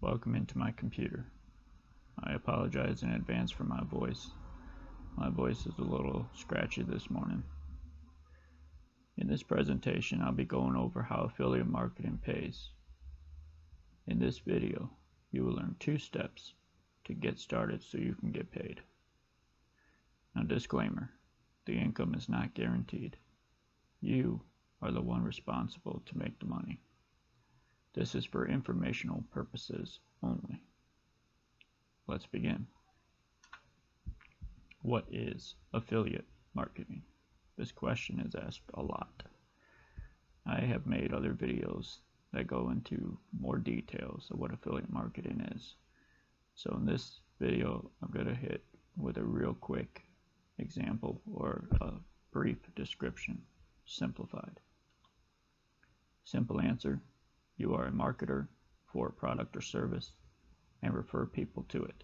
Welcome into my computer. I apologize in advance for my voice. My voice is a little scratchy this morning. In this presentation, I'll be going over how affiliate marketing pays. In this video, you will learn 2 steps to get started so you can get paid. Now, disclaimer, the income is not guaranteed. You are the one responsible to make the money. This is for informational purposes only. Let's begin. What is affiliate marketing? This question is asked a lot. I have made other videos that go into more details of what affiliate marketing is. So in this video, I'm going to hit with a real quick example or a brief description, simplified. Simple answer: you are a marketer for a product or service and refer people to it.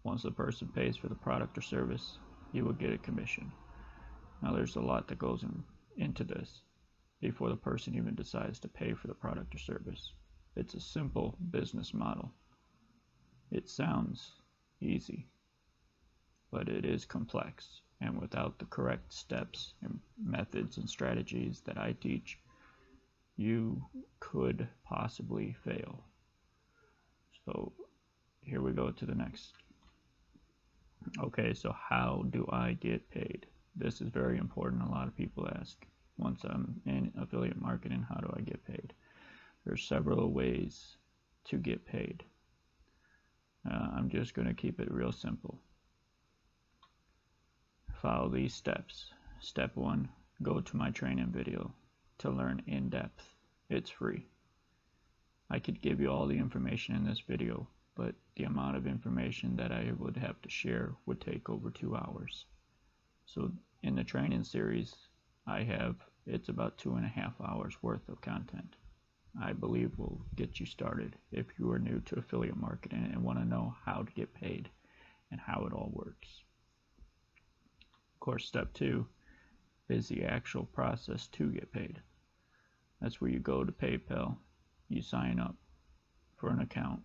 Once the person pays for the product or service, you will get a commission. Now there's a lot that goes into this before the person even decides to pay for the product or service. It's a simple business model. It sounds easy, but it is complex, and without the correct steps and methods and strategies that I teach, you could possibly fail. So here we go to the next. Okay, so how do I get paid? This is very important. A lot of people ask, once I'm in affiliate marketing, how do I get paid? There's several ways to get paid. I'm just going to keep it real simple. Follow these steps. Step 1, go to my training video to learn in depth. It's free. I could give you all the information in this video, but the amount of information that I would have to share would take over 2 hours. So in the training series, it's about 2.5 hours worth of content. I believe will get you started if you are new to affiliate marketing and want to know how to get paid and how it all works. Of course, step 2 is the actual process to get paid. That's where you go to PayPal, you sign up for an account,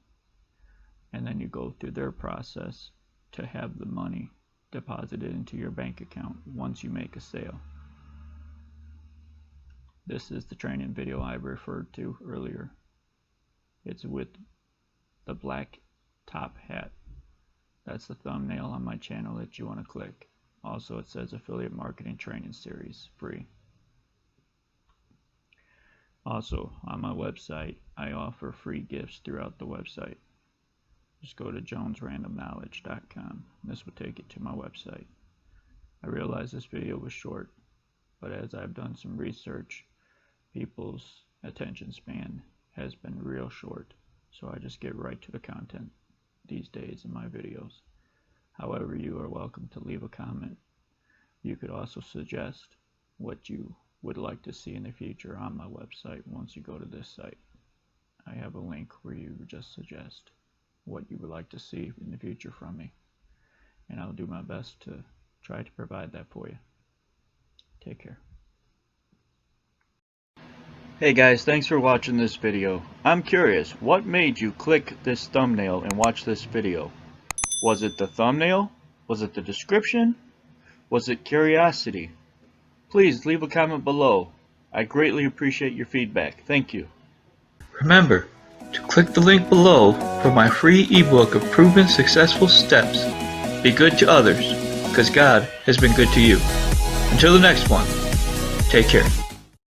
and then you go through their process to have the money deposited into your bank account once you make a sale. This is the training video I referred to earlier. It's with the black top hat. That's the thumbnail on my channel that you want to click. Also, it says affiliate marketing training series, free. Also, on my website, I offer free gifts throughout the website. Just go to jonesrandomknowledge.com. This will take you to my website. I realize this video was short, but as I've done some research, people's attention span has been real short, so I just get right to the content these days in my videos. However, you are welcome to leave a comment. You could also suggest what you would like to see in the future on my website once you go to this site. I have a link where you just suggest what you would like to see in the future from me, and I'll do my best to try to provide that for you. Take care. Hey guys, thanks for watching this video. I'm curious, what made you click this thumbnail and watch this video? Was it the thumbnail? Was it the description? Was it curiosity? Please leave a comment below. I greatly appreciate your feedback. Thank you. Remember to click the link below for my free ebook of proven successful steps. Be good to others, because God has been good to you. Until the next one, take care.